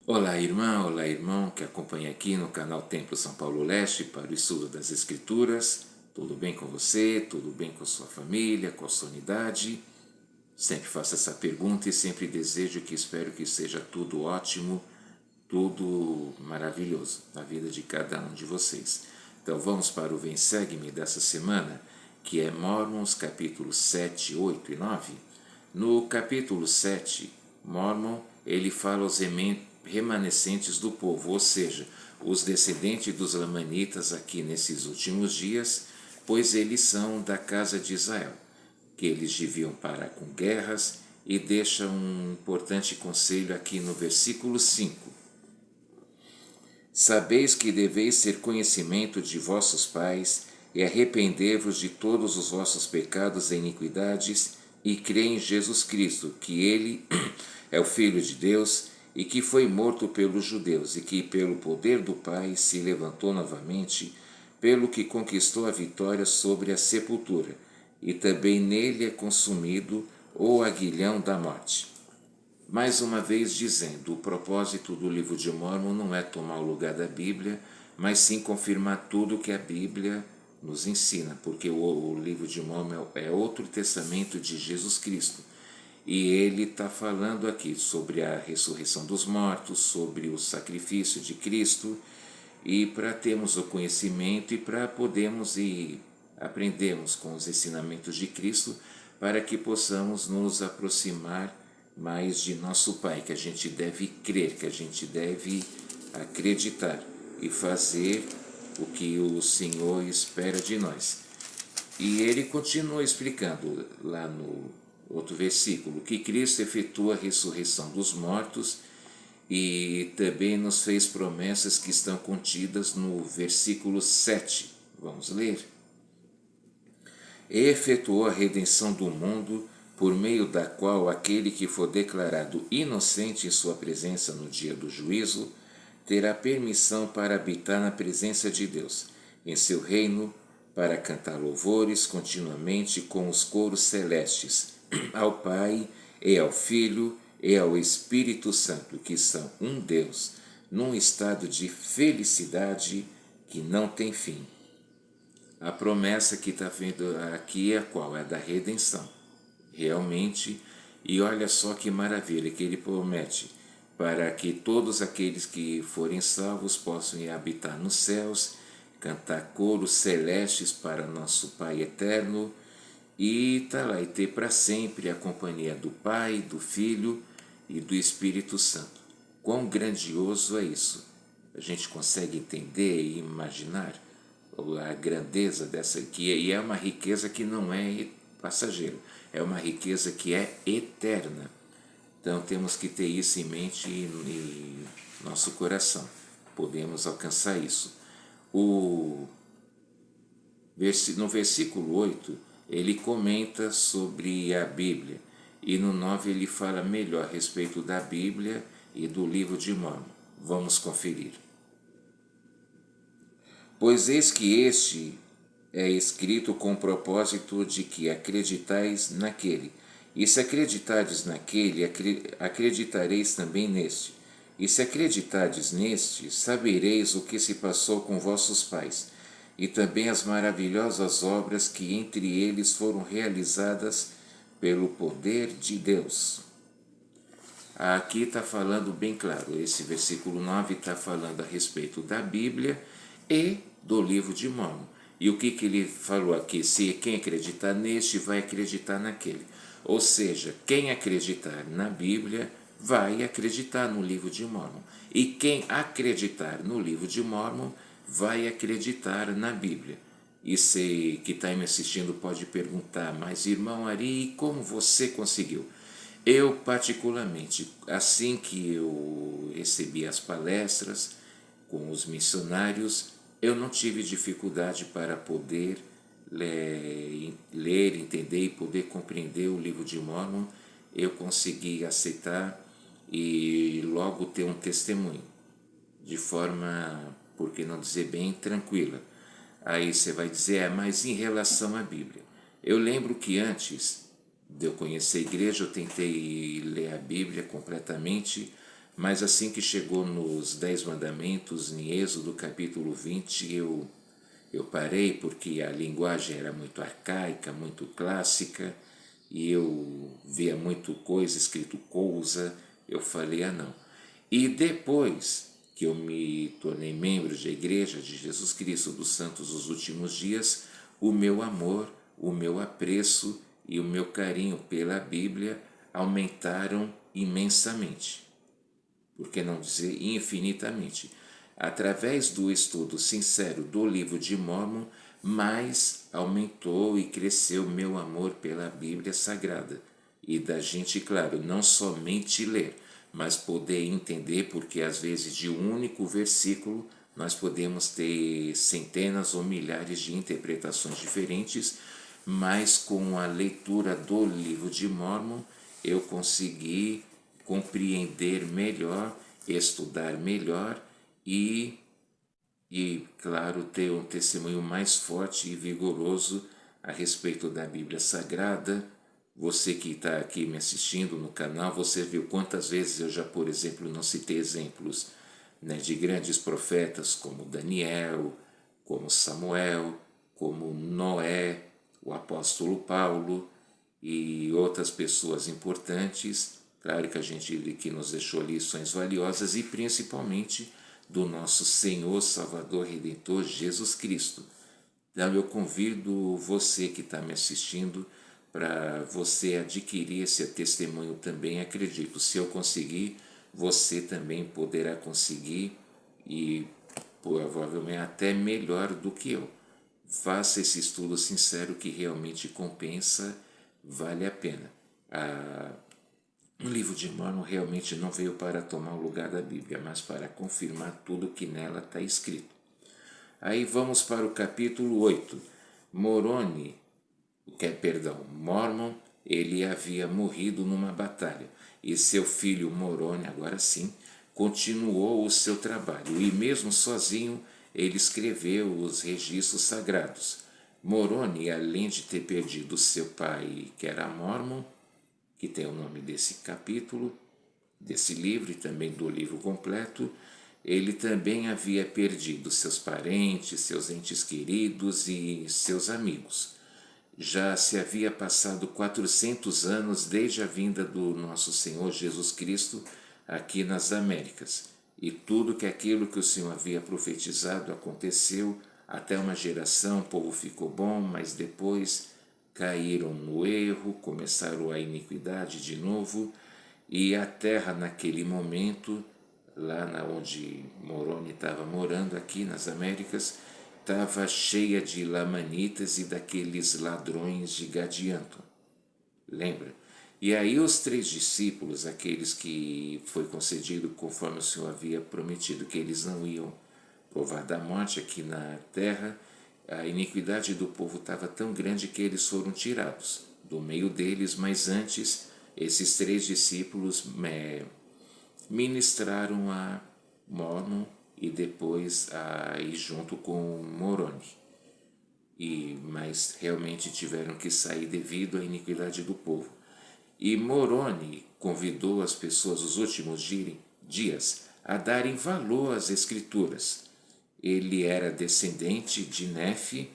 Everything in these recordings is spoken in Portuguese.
Olá irmão que acompanha aqui no canal Templo São Paulo Leste para o estudo das Escrituras. Tudo bem com você? Tudo bem com a sua família, com a sua unidade? Sempre faço essa pergunta e sempre desejo que espero que seja tudo ótimo, tudo maravilhoso na vida de cada um de vocês. Então vamos para o Vem Segue-me dessa semana, que é Mormons capítulos 7, 8 e 9. No capítulo 7, Mormon, ele fala aos remanescentes do povo, ou seja, os descendentes dos lamanitas aqui nesses últimos dias, pois eles são da casa de Israel, que eles deviam parar com guerras, e deixa um importante conselho aqui no versículo 5. Sabeis que deveis ter conhecimento de vossos pais, e arrepender-vos de todos os vossos pecados e iniquidades, e crer em Jesus Cristo, que ele é o Filho de Deus, e que foi morto pelos judeus, e que pelo poder do Pai se levantou novamente, pelo que conquistou a vitória sobre a sepultura, e também nele é consumido o aguilhão da morte. Mais uma vez dizendo, o propósito do livro de Mórmon não é tomar o lugar da Bíblia, mas sim confirmar tudo que a Bíblia nos ensina, porque o livro de Mórmon é outro testamento de Jesus Cristo. E ele está falando aqui sobre a ressurreição dos mortos, sobre o sacrifício de Cristo, e para termos o conhecimento e para podermos e aprendermos com os ensinamentos de Cristo, para que possamos nos aproximar mais de nosso Pai, que a gente deve crer, que a gente deve acreditar e fazer o que o Senhor espera de nós. E ele continua explicando lá no outro versículo que Cristo efetua a ressurreição dos mortos e também nos fez promessas que estão contidas no versículo 7. Vamos ler? E efetuou a redenção do mundo, por meio da qual aquele que for declarado inocente em sua presença no dia do juízo terá permissão para habitar na presença de Deus, em seu reino, para cantar louvores continuamente com os coros celestes ao Pai e ao Filho e ao Espírito Santo, que são um Deus, num estado de felicidade que não tem fim. A promessa que está vendo aqui é qual? É a da redenção. Realmente, e olha só que maravilha que ele promete, para que todos aqueles que forem salvos possam ir habitar nos céus, cantar coros celestes para nosso Pai eterno, e tá lá, e ter para sempre a companhia do Pai, do Filho e do Espírito Santo. Quão grandioso é isso! A gente consegue entender e imaginar a grandeza dessa aqui, e é uma riqueza que não é passageira, é uma riqueza que é eterna. Então temos que ter isso em mente e em nosso coração. Podemos alcançar isso. No versículo 8, ele comenta sobre a Bíblia, e no 9 ele fala melhor a respeito da Bíblia e do livro de Mórmon. Vamos conferir. Pois eis que este é escrito com o propósito de que acreditais naquele. E se acreditardes naquele, acreditareis também neste. E se acreditardes neste, sabereis o que se passou com vossos pais, e também as maravilhosas obras que entre eles foram realizadas pelo poder de Deus. Aqui está falando bem claro, esse versículo 9 está falando a respeito da Bíblia e do livro de Mórmon. E o que ele falou aqui? Se quem acreditar neste vai acreditar naquele. Ou seja, quem acreditar na Bíblia vai acreditar no livro de Mórmon. E quem acreditar no livro de Mórmon vai acreditar na Bíblia. E se que está me assistindo pode perguntar, mas irmão Ari, como você conseguiu? Eu, particularmente, assim que eu recebi as palestras com os missionários, eu não tive dificuldade para poder ler, entender e poder compreender o livro de Mórmon. Eu consegui aceitar e logo ter um testemunho, de forma, por que não dizer bem, tranquila. Aí você vai dizer, mas em relação à Bíblia. Eu lembro que antes de eu conhecer a igreja, eu tentei ler a Bíblia completamente, Mas assim que chegou nos 10 mandamentos, em Êxodo capítulo 20, eu parei porque a linguagem era muito arcaica, muito clássica, e eu via muito coisa escrito coisa, eu falei, ah não. E depois que eu me tornei membro da Igreja de Jesus Cristo dos Santos dos Últimos Dias, o meu amor, o meu apreço e o meu carinho pela Bíblia aumentaram imensamente, por que não dizer infinitamente. Através do estudo sincero do livro de Mórmon, mais aumentou e cresceu meu amor pela Bíblia Sagrada. E da gente, claro, não somente ler, mas poder entender, porque às vezes de um único versículo nós podemos ter centenas ou milhares de interpretações diferentes, mas com a leitura do livro de Mórmon eu consegui compreender melhor, estudar melhor e, claro, ter um testemunho mais forte e vigoroso a respeito da Bíblia Sagrada. Você que está aqui me assistindo no canal, você viu quantas vezes eu já, por exemplo, não citei exemplos, né, de grandes profetas como Daniel, como Samuel, como Noé, o apóstolo Paulo e outras pessoas importantes. Claro que a gente que nos deixou lições valiosas e principalmente do nosso Senhor, Salvador, Redentor, Jesus Cristo. Então eu convido você que está me assistindo para você adquirir esse testemunho também. Acredito, se eu conseguir, você também poderá conseguir e provavelmente até melhor do que eu. Faça esse estudo sincero que realmente compensa, vale a pena. O livro de Mórmon realmente não veio para tomar o lugar da Bíblia, mas para confirmar tudo que nela está escrito. Aí vamos para o capítulo 8. Mormon, ele havia morrido numa batalha, e seu filho Moroni, agora sim, continuou o seu trabalho, e mesmo sozinho ele escreveu os registros sagrados. Moroni, além de ter perdido seu pai, que era Mormon, que tem o nome desse capítulo, desse livro e também do livro completo, ele também havia perdido seus parentes, seus entes queridos e seus amigos. Já se havia passado 400 anos desde a vinda do nosso Senhor Jesus Cristo aqui nas Américas, e tudo que aquilo que o Senhor havia profetizado aconteceu. Até uma geração o povo ficou bom, mas depois caíram no erro, começaram a iniquidade de novo, e a terra naquele momento, lá onde Moroni estava morando, aqui nas Américas, estava cheia de lamanitas e daqueles ladrões de Gadianton. Lembra? E aí os 3 discípulos, aqueles que foi concedido conforme o Senhor havia prometido que eles não iam provar da morte aqui na terra, a iniquidade do povo estava tão grande que eles foram tirados do meio deles, mas antes esses 3 discípulos ministraram a Mormon e depois a ir junto com Moroni. Mas realmente tiveram que sair devido à iniquidade do povo. E Moroni convidou as pessoas dos últimos dias a darem valor às escrituras. Ele era descendente de Nefe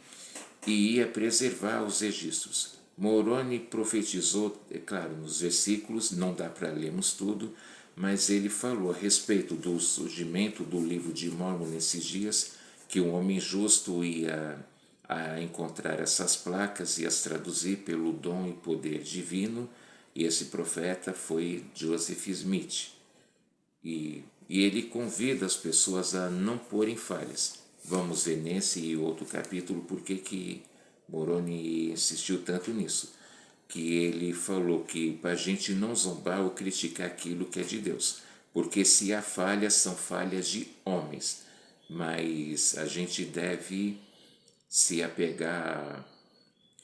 e ia preservar os registros. Moroni profetizou, é claro, nos versículos, não dá para lermos tudo, mas ele falou a respeito do surgimento do livro de Mórmon nesses dias, que um homem justo ia a encontrar essas placas e as traduzir pelo dom e poder divino, e esse profeta foi Joseph Smith. E ele convida as pessoas a não porem falhas. Vamos ver nesse e outro capítulo porque que Moroni insistiu tanto nisso. Que ele falou que para a gente não zombar ou criticar aquilo que é de Deus. Porque se há falhas, são falhas de homens. Mas a gente deve se apegar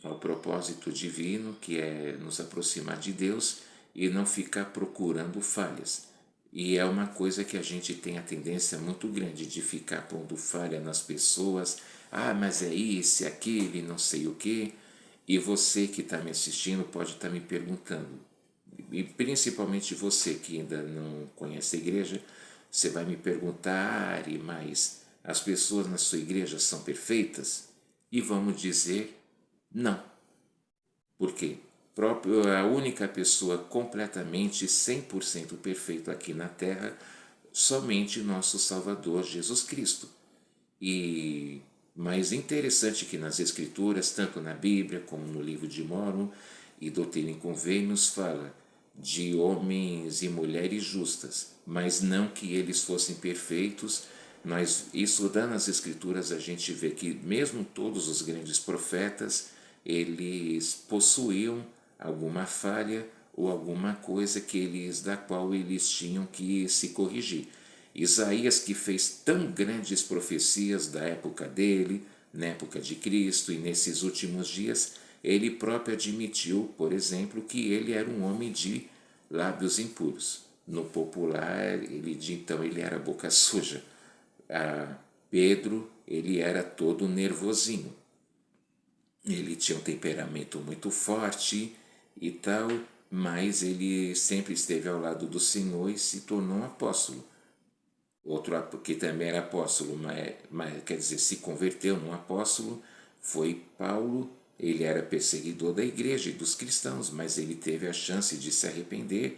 ao propósito divino, que é nos aproximar de Deus e não ficar procurando falhas. E é uma coisa que a gente tem a tendência muito grande de ficar pondo falha nas pessoas. Ah, mas é isso, aquele, não sei o quê. E você que está me assistindo pode estar me perguntando, e principalmente você que ainda não conhece a igreja, você vai me perguntar, Ari, mas as pessoas na sua igreja são perfeitas? E vamos dizer não. Por quê? A única pessoa completamente 100% perfeita aqui na Terra, somente nosso Salvador Jesus Cristo. E mais interessante que nas Escrituras, tanto na Bíblia como no livro de Mórmon e Doutrina e Convênios, fala de homens e mulheres justas, mas não que eles fossem perfeitos. Nós, estudando as Escrituras, a gente vê que mesmo todos os grandes profetas, eles possuíam alguma falha ou alguma coisa da qual eles tinham que se corrigir. Isaías, que fez tão grandes profecias da época dele, na época de Cristo e nesses últimos dias, ele próprio admitiu, por exemplo, que ele era um homem de lábios impuros. No popular, então ele era boca suja. Pedro, ele era todo nervosinho. Ele tinha um temperamento muito forte e tal, mas ele sempre esteve ao lado do Senhor e se tornou um apóstolo. Outro que também era apóstolo, mas quer dizer, se converteu num apóstolo, foi Paulo. Ele era perseguidor da igreja e dos cristãos, mas ele teve a chance de se arrepender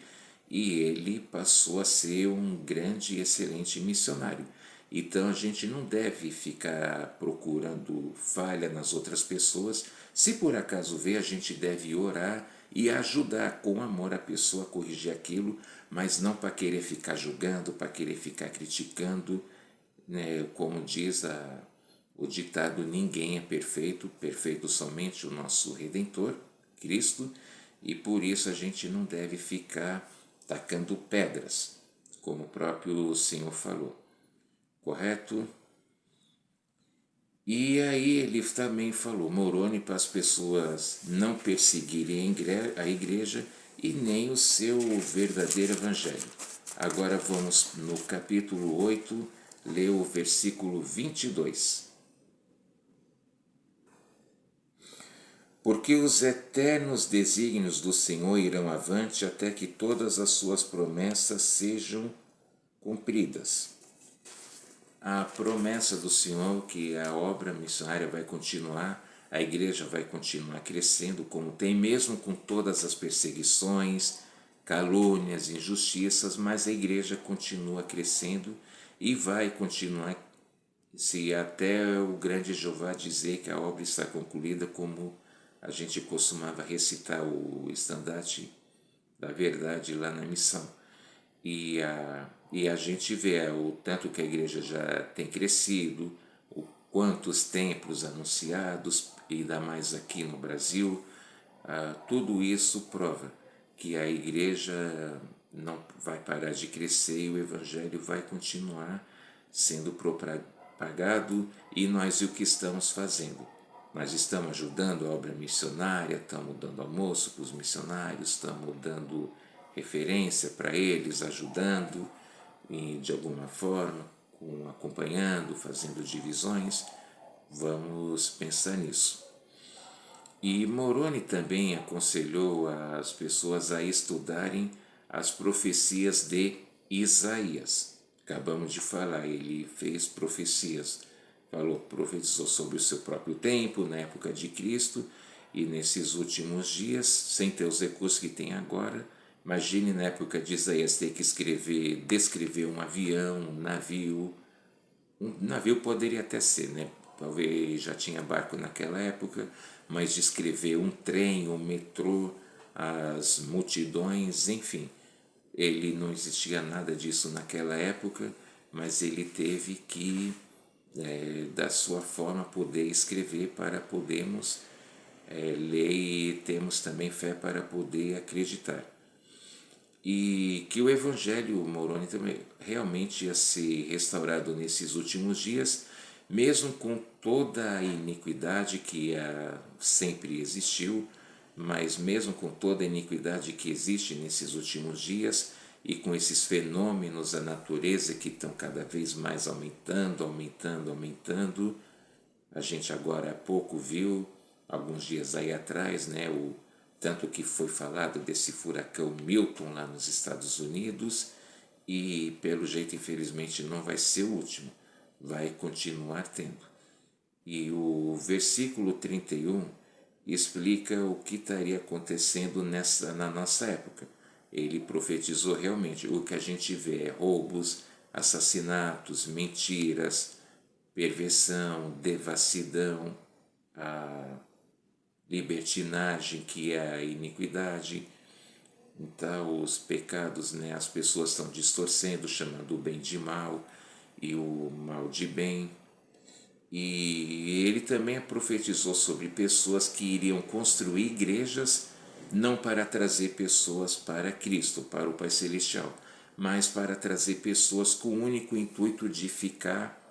e ele passou a ser um grande e excelente missionário. Então a gente não deve ficar procurando falha nas outras pessoas. Se por acaso vê, a gente deve orar e ajudar com amor a pessoa a corrigir aquilo, mas não para querer ficar julgando, para querer ficar criticando, né? Como diz o ditado, ninguém é perfeito, perfeito somente o nosso Redentor, Cristo, e por isso a gente não deve ficar tacando pedras, como o próprio Senhor falou, correto? E aí ele também falou, Moroni, para as pessoas não perseguirem a igreja e nem o seu verdadeiro evangelho. Agora vamos no capítulo 8, ler o versículo 22. Porque os eternos desígnios do Senhor irão avante até que todas as suas promessas sejam cumpridas. A promessa do Senhor que a obra missionária vai continuar, a igreja vai continuar crescendo como tem, mesmo com todas as perseguições, calúnias, injustiças, mas a igreja continua crescendo e vai continuar, se até o grande Jeová dizer que a obra está concluída, como a gente costumava recitar o estandarte da verdade lá na missão. E a gente vê o tanto que a igreja já tem crescido, o quantos templos anunciados, e ainda mais aqui no Brasil, tudo isso prova que a igreja não vai parar de crescer e o evangelho vai continuar sendo propagado, e nós o que estamos fazendo? Nós estamos ajudando a obra missionária, estamos dando almoço para os missionários, estamos dando referência para eles, ajudando de alguma forma, acompanhando, fazendo divisões. Vamos pensar nisso. E Moroni também aconselhou as pessoas a estudarem as profecias de Isaías. Acabamos de falar, ele fez profecias, profetizou sobre o seu próprio tempo, na época de Cristo, e nesses últimos dias, sem ter os recursos que tem agora. Imagine na época de Isaías ter que descrever um avião, um navio. Um navio poderia até ser, né? Talvez já tinha barco naquela época, mas descrever um trem, um metrô, as multidões, enfim. Ele não existia nada disso naquela época, mas ele teve que, da sua forma, poder escrever para podermos ler e termos também fé para poder acreditar. E que o Evangelho Moroni também realmente ia ser restaurado nesses últimos dias, mesmo com toda a iniquidade que sempre existiu, mas mesmo com toda a iniquidade que existe nesses últimos dias e com esses fenômenos da natureza que estão cada vez mais aumentando, a gente agora há pouco viu, alguns dias aí atrás, né, tanto que foi falado desse furacão Milton lá nos Estados Unidos, e pelo jeito, infelizmente, não vai ser o último, vai continuar tendo. E o versículo 31 explica o que estaria acontecendo na nossa época. Ele profetizou realmente o que a gente vê é roubos, assassinatos, mentiras, perversão, devassidão, a libertinagem, que é a iniquidade. Então, os pecados, né, as pessoas estão distorcendo, chamando o bem de mal e o mal de bem. E ele também profetizou sobre pessoas que iriam construir igrejas não para trazer pessoas para Cristo, para o Pai Celestial, mas para trazer pessoas com o único intuito de ficar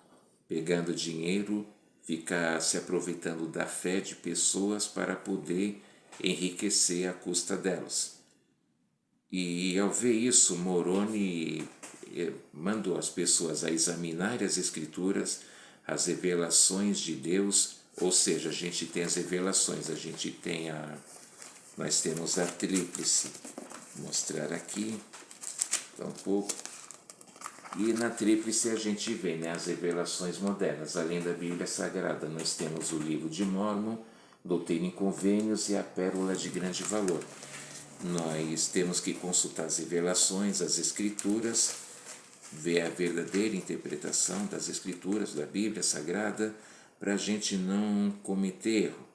pegando dinheiro, ficar se aproveitando da fé de pessoas para poder enriquecer à custa delas. E ao ver isso, Moroni mandou as pessoas a examinarem as Escrituras, as revelações de Deus, ou seja, a gente tem as revelações, a gente tem nós temos a tríplice, vou mostrar aqui, um pouco, e na tríplice a gente vê, né, as revelações modernas, além da Bíblia Sagrada, nós temos o livro de Mórmon, Doutrina e Convênios e a Pérola de Grande Valor. Nós temos que consultar as revelações, as Escrituras, ver a verdadeira interpretação das Escrituras, da Bíblia Sagrada, para a gente não cometer erro,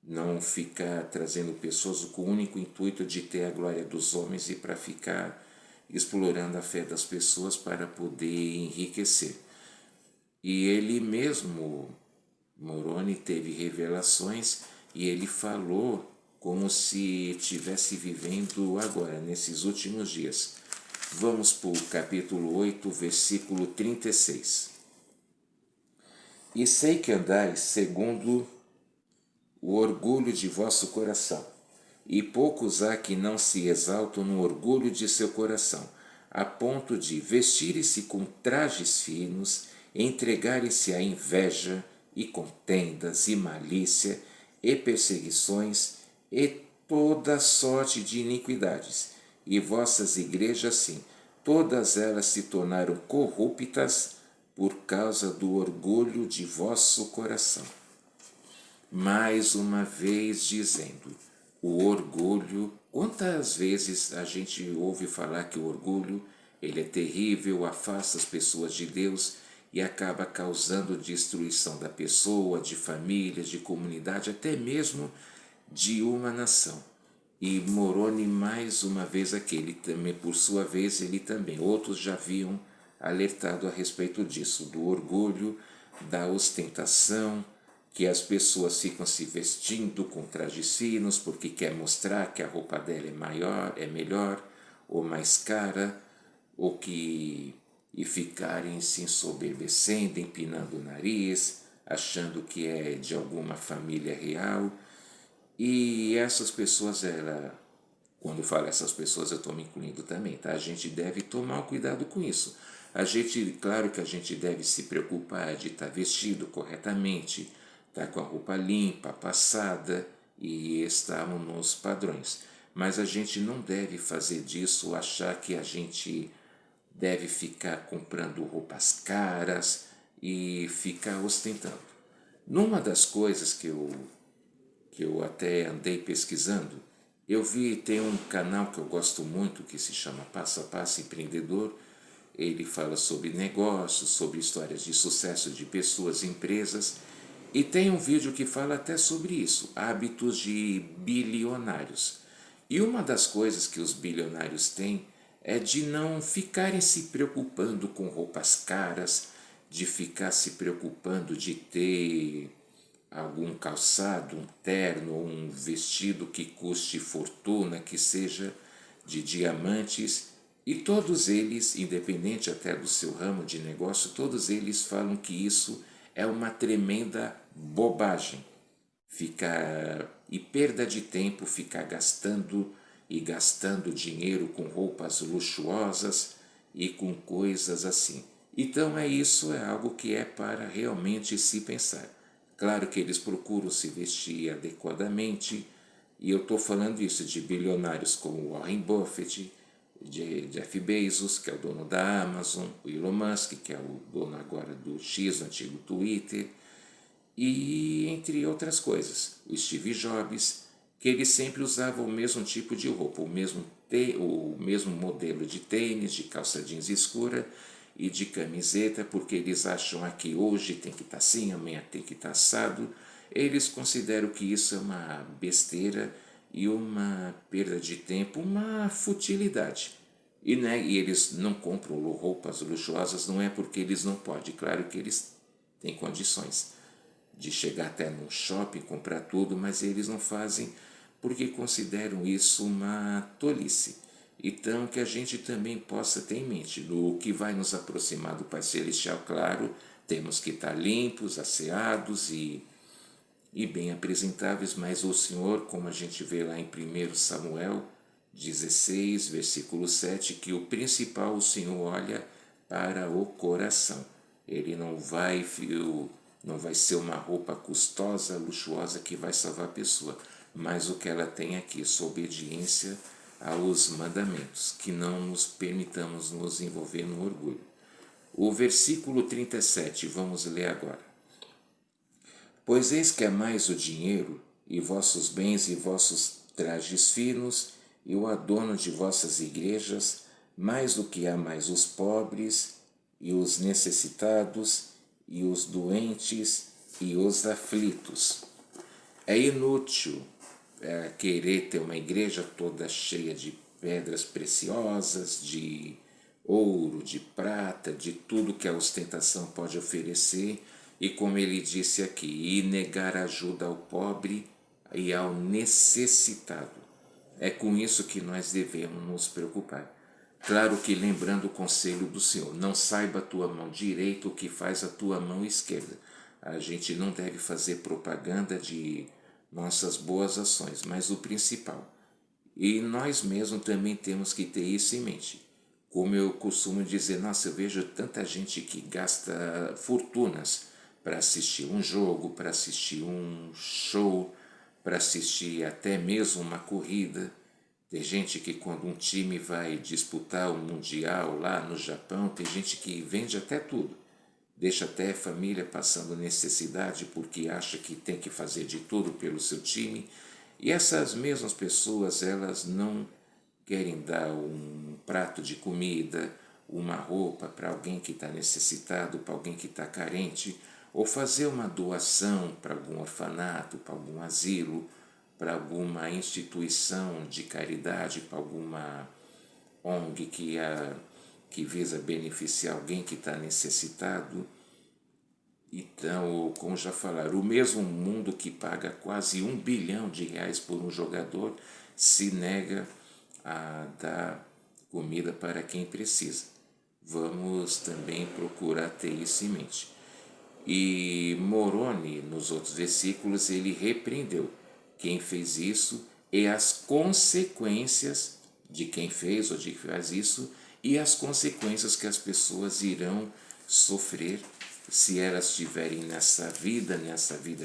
não ficar trazendo pessoas com o único intuito de ter a glória dos homens e para ficar explorando a fé das pessoas para poder enriquecer. E ele mesmo, Moroni, teve revelações e ele falou como se estivesse vivendo agora, nesses últimos dias. Vamos para o capítulo 8, versículo 36. E sei que andais segundo o orgulho de vosso coração, e poucos há que não se exaltam no orgulho de seu coração, a ponto de vestirem-se com trajes finos, entregarem-se à inveja, e contendas, e malícia, e perseguições, e toda sorte de iniquidades. E vossas igrejas, sim, todas elas se tornaram corruptas por causa do orgulho de vosso coração. Mais uma vez dizendo, o orgulho, quantas vezes a gente ouve falar que o orgulho, ele é terrível, afasta as pessoas de Deus e acaba causando destruição da pessoa, de família, de comunidade, até mesmo de uma nação. E Moroni mais uma vez aqui, ele também, por sua vez, ele também, outros já haviam alertado a respeito disso, do orgulho, da ostentação, que as pessoas ficam se vestindo com trajes finos porque quer mostrar que a roupa dela é maior, é melhor, ou mais cara, ou que e ficarem se ensoberbecendo, empinando o nariz, achando que é de alguma família real. E essas pessoas, quando falo essas pessoas, eu estou me incluindo também, tá? A gente deve tomar um cuidado com isso. Claro que a gente deve se preocupar de estar vestido corretamente, estar com a roupa limpa, passada e estar nos padrões. Mas a gente não deve fazer disso, achar que a gente deve ficar comprando roupas caras e ficar ostentando. Numa das coisas que eu até andei pesquisando, eu vi, tem um canal que eu gosto muito que se chama Passo a Passo Empreendedor. Ele fala sobre negócios, sobre histórias de sucesso de pessoas, empresas, e tem um vídeo que fala até sobre isso, hábitos de bilionários. E uma das coisas que os bilionários têm é de não ficarem se preocupando com roupas caras, de ficar se preocupando de ter algum calçado, um terno, um vestido que custe fortuna, que seja de diamantes. E todos eles, independente até do seu ramo de negócio, todos eles falam que isso é uma tremenda bobagem. E perda de tempo ficar gastando e gastando dinheiro com roupas luxuosas e com coisas assim. Então isso é algo que é para realmente se pensar. Claro que eles procuram se vestir adequadamente E eu estou falando isso de bilionários como Warren Buffett, de Jeff Bezos, que é o dono da Amazon, o Elon Musk, que é o dono agora do X, antigo Twitter, e entre outras coisas, o Steve Jobs, que eles sempre usavam o mesmo tipo de roupa, o mesmo modelo de tênis, de calça jeans escura e de camiseta, porque eles acham que hoje tem que estar assim, amanhã tem que estar assado. Eles consideram que isso é uma besteira e uma perda de tempo, uma futilidade. E eles não compram roupas luxuosas, não é porque eles não podem, claro que eles têm condições de chegar até num shopping, comprar tudo, mas eles não fazem porque consideram isso uma tolice. Então, que a gente também possa ter em mente, no que vai nos aproximar do Pai Celestial, claro, temos que estar limpos, asseados e bem apresentáveis, mas o Senhor, como a gente vê lá em 1 Samuel 16, versículo 7, que o principal o Senhor olha para o coração. Ele não vai ser uma roupa custosa, luxuosa que vai salvar a pessoa, mas o que ela tem aqui, sua obediência aos mandamentos, que não nos permitamos nos envolver no orgulho. O versículo 37, vamos ler agora. Pois eis que é mais o dinheiro, e vossos bens e vossos trajes finos, e o adorno de vossas igrejas, mais do que há mais os pobres, e os necessitados, e os doentes, e os aflitos. É inútil querer ter uma igreja toda cheia de pedras preciosas, de ouro, de prata, de tudo que a ostentação pode oferecer, e como ele disse aqui, e negar ajuda ao pobre e ao necessitado. É com isso que nós devemos nos preocupar. Claro que lembrando o conselho do Senhor, não saiba a tua mão direita o que faz a tua mão esquerda. A gente não deve fazer propaganda de nossas boas ações, mas o principal. E nós mesmos também temos que ter isso em mente. Como eu costumo dizer, nossa, eu vejo tanta gente que gasta fortunas para assistir um jogo, para assistir um show, para assistir até mesmo uma corrida. Tem gente que quando um time vai disputar o Mundial lá no Japão, tem gente que vende até tudo. Deixa até a família passando necessidade porque acha que tem que fazer de tudo pelo seu time. E essas mesmas pessoas, elas não querem dar um prato de comida, uma roupa para alguém que está necessitado, para alguém que está carente, ou fazer uma doação para algum orfanato, para algum asilo, para alguma instituição de caridade, para alguma ONG que visa beneficiar alguém que está necessitado. Então, como já falaram, o mesmo mundo que paga quase R$ 1 bilhão por um jogador se nega a dar comida para quem precisa. Vamos também procurar ter isso em mente. E Moroni, nos outros versículos, ele repreendeu quem fez isso e as consequências de quem fez ou de quem faz isso e as consequências que as pessoas irão sofrer se elas estiverem nessa vida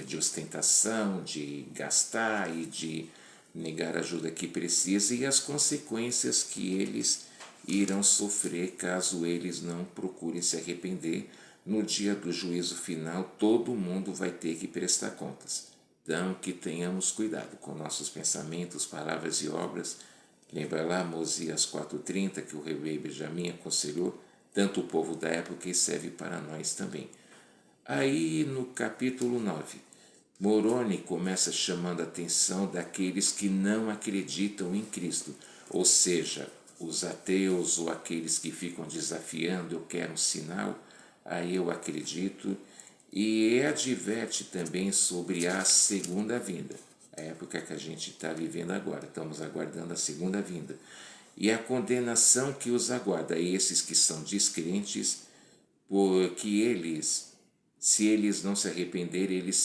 de ostentação, de gastar e de negar a ajuda que precisa e as consequências que eles irão sofrer caso eles não procurem se arrepender. No dia do juízo final, todo mundo vai ter que prestar contas. Então, que tenhamos cuidado com nossos pensamentos, palavras e obras. Lembra lá Mosias 4,30 que o rei Benjamim aconselhou tanto o povo da época e serve para nós também. Aí no capítulo 9, Moroni começa chamando a atenção daqueles que não acreditam em Cristo, ou seja, os ateus ou aqueles que ficam desafiando, eu quero um sinal, aí eu acredito, e adverte também sobre a segunda vinda, a época que a gente está vivendo agora, estamos aguardando a segunda vinda, e a condenação que os aguarda, esses que são descrentes, porque se eles não se arrependerem, eles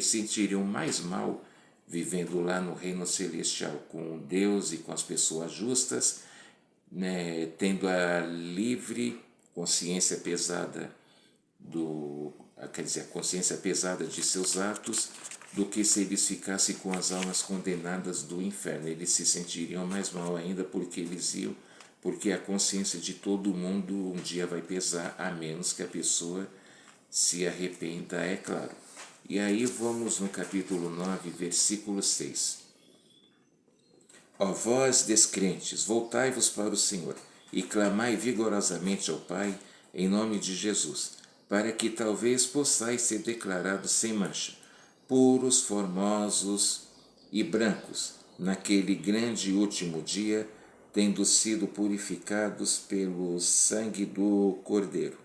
sentiriam mais mal vivendo lá no reino celestial com Deus e com as pessoas justas, né, tendo a livre consciência pesada a consciência pesada de seus atos, do que se eles ficassem com as almas condenadas do inferno. Eles se sentiriam mais mal ainda porque a consciência de todo mundo um dia vai pesar, a menos que a pessoa se arrependa, é claro. E aí vamos no capítulo 9, versículo 6. Ó vós, descrentes, voltai-vos para o Senhor e clamai vigorosamente ao Pai em nome de Jesus, para que talvez possais ser declarados sem mancha, puros, formosos e brancos, naquele grande e último dia, tendo sido purificados pelo sangue do Cordeiro.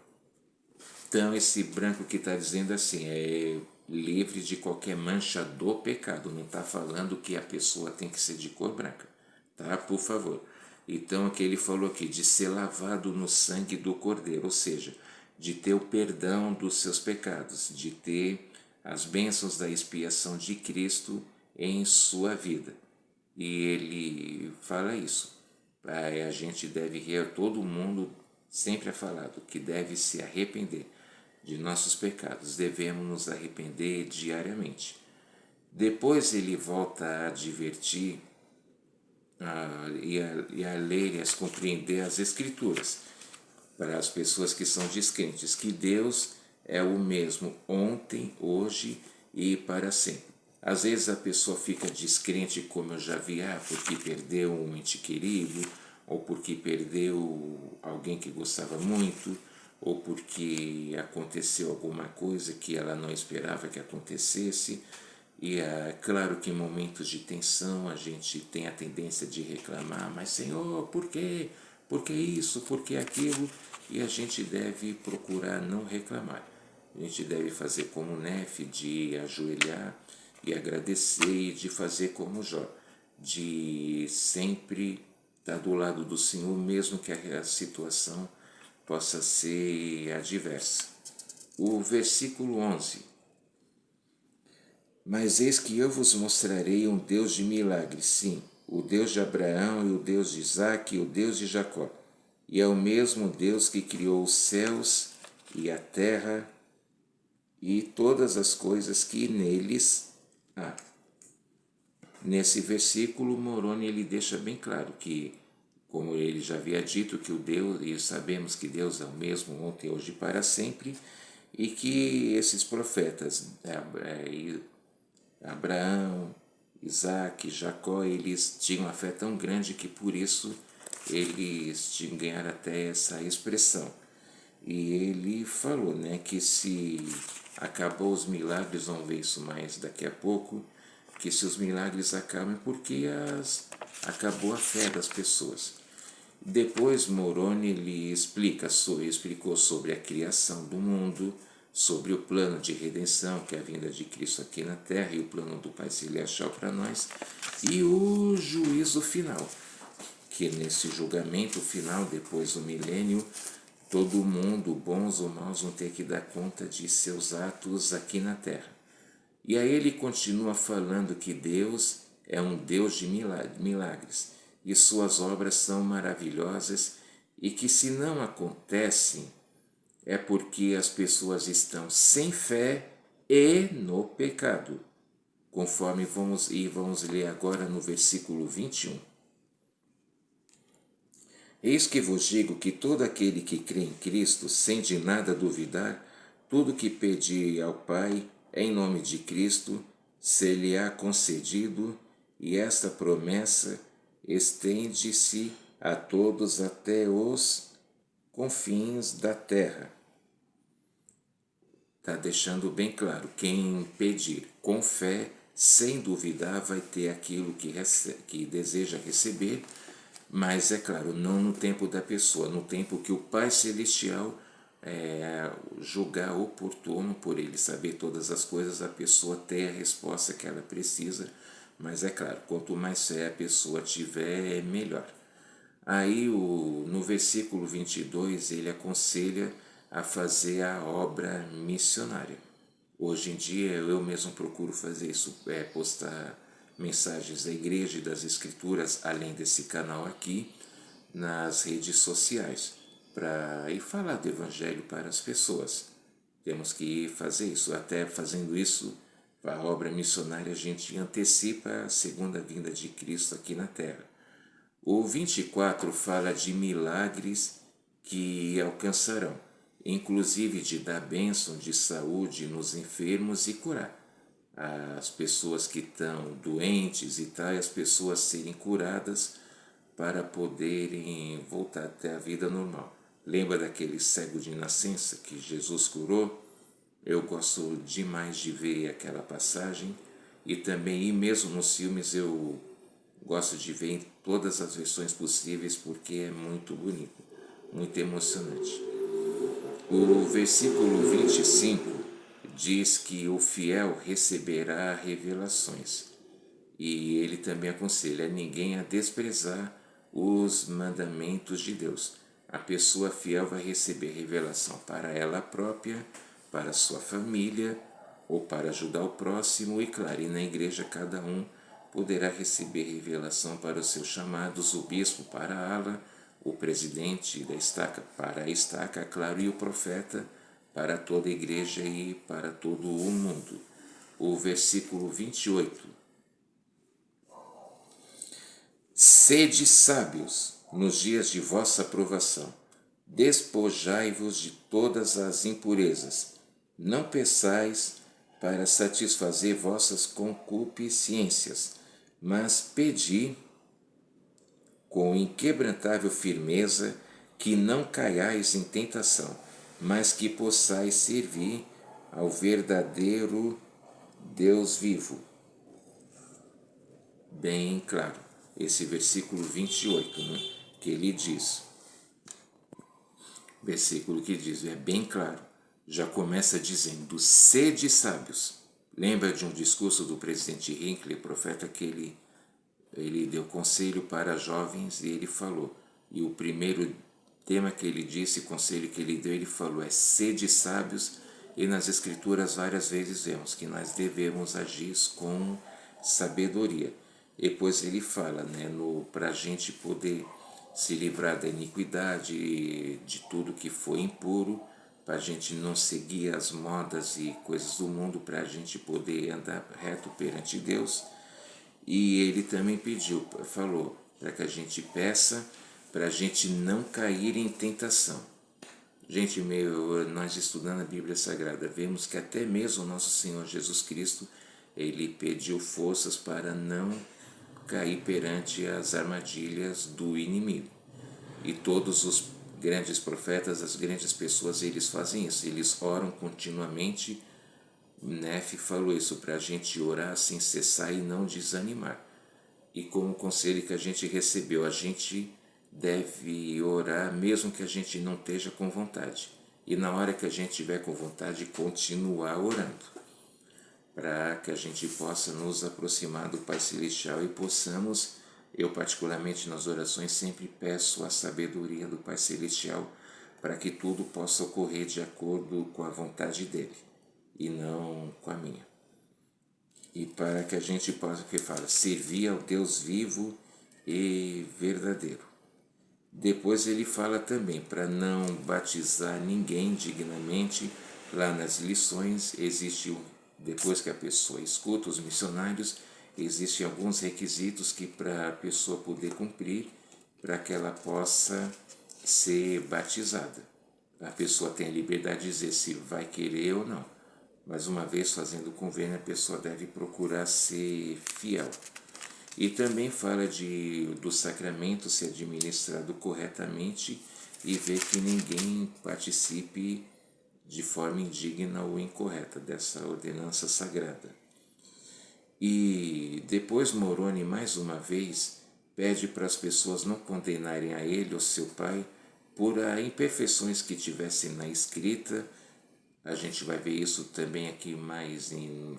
Então, esse branco que está dizendo assim, é livre de qualquer mancha do pecado. Não está falando que a pessoa tem que ser de cor branca, tá? Por favor. Então, o que ele falou aqui, de ser lavado no sangue do Cordeiro, ou seja, de ter o perdão dos seus pecados, de ter as bênçãos da expiação de Cristo em sua vida. E ele fala isso. A gente deve, todo mundo sempre é falado que deve se arrepender de nossos pecados. Devemos nos arrepender diariamente. Depois ele volta a advertir e a ler e a compreender as Escrituras para as pessoas que são descrentes, que Deus é o mesmo ontem, hoje e para sempre. Às vezes a pessoa fica descrente, como eu já vi, porque perdeu um ente querido, ou porque perdeu alguém que gostava muito, ou porque aconteceu alguma coisa que ela não esperava que acontecesse. E é claro que em momentos de tensão a gente tem a tendência de reclamar, mas Senhor, por quê? Por que isso? Por que aquilo? E a gente deve procurar não reclamar. A gente deve fazer como Nefe, de ajoelhar e agradecer, e de fazer como Jó, de sempre estar do lado do Senhor, mesmo que a situação possa ser adversa. O versículo 11. Mas eis que eu vos mostrarei um Deus de milagres, sim, o Deus de Abraão e o Deus de Isaque e o Deus de Jacó. E é o mesmo Deus que criou os céus e a terra e todas as coisas que neles há. Nesse versículo, Moroni ele deixa bem claro que, como ele já havia dito, que o Deus, e sabemos que Deus é o mesmo ontem, hoje e para sempre, e que esses profetas, Abraão, Isaac, Jacó, eles tinham uma fé tão grande que por isso eles tinham ganhado até essa expressão. E ele falou, que se acabou os milagres, vamos ver isso mais daqui a pouco, que se os milagres acabam é porque acabou a fé das pessoas. Depois Moroni ele explicou sobre a criação do mundo, sobre o plano de redenção, que é a vinda de Cristo aqui na Terra, e o plano do Pai Celestial para nós, e o juízo final, que nesse julgamento final, depois do milênio, todo mundo, bons ou maus, vão ter que dar conta de seus atos aqui na Terra. E aí ele continua falando que Deus é um Deus de milagres, e suas obras são maravilhosas, e que se não acontecem, é porque as pessoas estão sem fé e no pecado, conforme vamos ler agora no versículo 21. Eis que vos digo que todo aquele que crê em Cristo, sem de nada duvidar, tudo que pedir ao Pai, em nome de Cristo, se-lhe-á concedido, e esta promessa estende-se a todos até os confins da terra. Está deixando bem claro, quem pedir com fé, sem duvidar, vai ter aquilo que deseja receber, mas é claro, não no tempo da pessoa, no tempo que o Pai Celestial julgar oportuno, por ele saber todas as coisas, a pessoa ter a resposta que ela precisa, mas é claro, quanto mais fé a pessoa tiver, melhor. Aí no versículo 22 ele aconselha a fazer a obra missionária. Hoje em dia eu mesmo procuro fazer isso, postar mensagens da igreja e das escrituras, além desse canal aqui, nas redes sociais, para ir falar do evangelho para as pessoas. Temos que fazer isso, até fazendo isso a obra missionária, a gente antecipa a segunda vinda de Cristo aqui na Terra. O 24 fala de milagres que alcançarão, inclusive de dar bênção de saúde nos enfermos e curar as pessoas que estão doentes e tal, e as pessoas serem curadas para poderem voltar até a vida normal. Lembra daquele cego de nascença que Jesus curou? Eu gosto demais de ver aquela passagem, e também, e mesmo nos filmes, eu gosto de ver em todas as versões possíveis, porque é muito bonito, muito emocionante. O versículo 25 diz que o fiel receberá revelações, e ele também aconselha ninguém a desprezar os mandamentos de Deus. A pessoa fiel vai receber revelação para ela própria, para sua família ou para ajudar o próximo, e claro, e na igreja cada um poderá receber revelação para os seus chamados, o bispo para a ala, o presidente da estaca para a estaca, claro, e o profeta para toda a igreja e para todo o mundo. O versículo 28. Sede sábios nos dias de vossa provação, despojai-vos de todas as impurezas, não peçais para satisfazer vossas concupiscências, mas pedi com inquebrantável firmeza que não caiais em tentação, mas que possais servir ao verdadeiro Deus vivo. Bem claro, esse versículo 28, né, que ele diz, versículo que diz, é bem claro, já começa dizendo, sede sábios. Lembra de um discurso do presidente Hinckley, profeta, que ele deu conselho para jovens, e ele falou, e o primeiro tema que ele disse, conselho que ele deu, ele falou, é sede sábios, e nas escrituras várias vezes vemos que nós devemos agir com sabedoria. Depois ele fala, né, para a gente poder se livrar da iniquidade, de tudo que foi impuro, para a gente não seguir as modas e coisas do mundo, para a gente poder andar reto perante Deus. E ele também falou, para que a gente peça, para a gente não cair em tentação. Gente, nós estudando a Bíblia Sagrada, vemos que até mesmo o nosso Senhor Jesus Cristo, ele pediu forças para não cair perante as armadilhas do inimigo. E todos os grandes profetas, as grandes pessoas, eles fazem isso, eles oram continuamente. Nefe falou isso, para a gente orar sem cessar e não desanimar. E como conselho que a gente recebeu, a gente deve orar mesmo que a gente não esteja com vontade. E na hora que a gente estiver com vontade, continuar orando, para que a gente possa nos aproximar do Pai Celestial e possamos, eu particularmente nas orações sempre peço a sabedoria do Pai Celestial para que tudo possa ocorrer de acordo com a vontade dele e não com a minha. E para que a gente possa, que fala, servir ao Deus vivo e verdadeiro. Depois ele fala também para não batizar ninguém dignamente. Lá nas lições existe, depois que a pessoa escuta os missionários, existem alguns requisitos que para a pessoa poder cumprir, para que ela possa ser batizada. A pessoa tem a liberdade de dizer se vai querer ou não. Mas uma vez fazendo o convênio, a pessoa deve procurar ser fiel. E também fala do sacramento ser administrado corretamente e ver que ninguém participe de forma indigna ou incorreta dessa ordenança sagrada. E depois Moroni, mais uma vez, pede para as pessoas não condenarem a ele ou seu pai por imperfeições que tivessem na escrita. A gente vai ver isso também aqui mais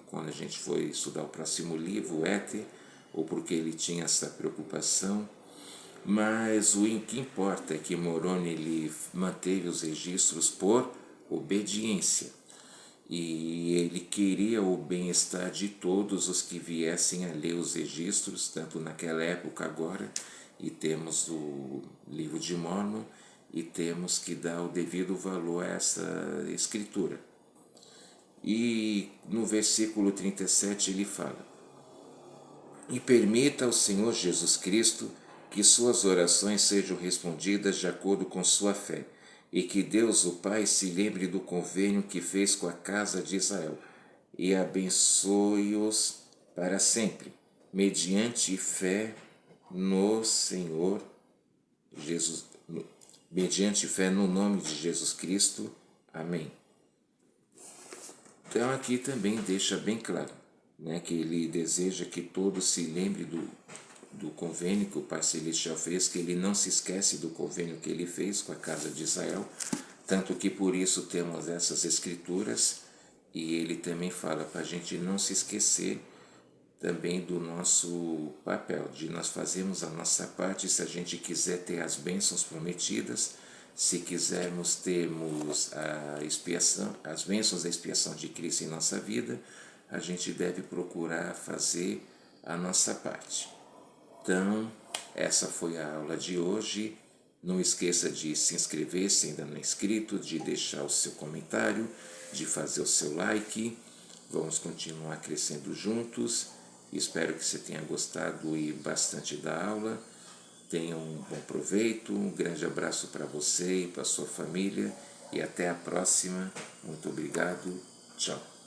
quando a gente for estudar o próximo livro, o Éter, ou porque ele tinha essa preocupação. Mas o que importa é que Moroni ele manteve os registros por obediência. E ele queria o bem-estar de todos os que viessem a ler os registros, tanto naquela época agora, e temos o livro de Mórmon, e temos que dar o devido valor a essa escritura. E no versículo 37 ele fala: E permita ao Senhor Jesus Cristo que suas orações sejam respondidas de acordo com sua fé, e que Deus, o Pai, se lembre do convênio que fez com a casa de Israel, e abençoe-os para sempre, mediante fé no Senhor Jesus, mediante fé no nome de Jesus Cristo. Amém. Então aqui também deixa bem claro, né, que ele deseja que todos se lembrem do convênio que o Pai Celestial fez, que ele não se esquece do convênio que ele fez com a casa de Israel, tanto que por isso temos essas escrituras, e ele também fala para a gente não se esquecer também do nosso papel, de nós fazermos a nossa parte se a gente quiser ter as bênçãos prometidas, se quisermos termos a expiação, as bênçãos da expiação de Cristo em nossa vida, a gente deve procurar fazer a nossa parte. Então, essa foi a aula de hoje. Não esqueça de se inscrever se ainda não é inscrito, de deixar o seu comentário, de fazer o seu like. Vamos continuar crescendo juntos. Espero que você tenha gostado e bastante da aula. Tenha um bom proveito, um grande abraço para você e para a sua família e até a próxima. Muito obrigado. Tchau.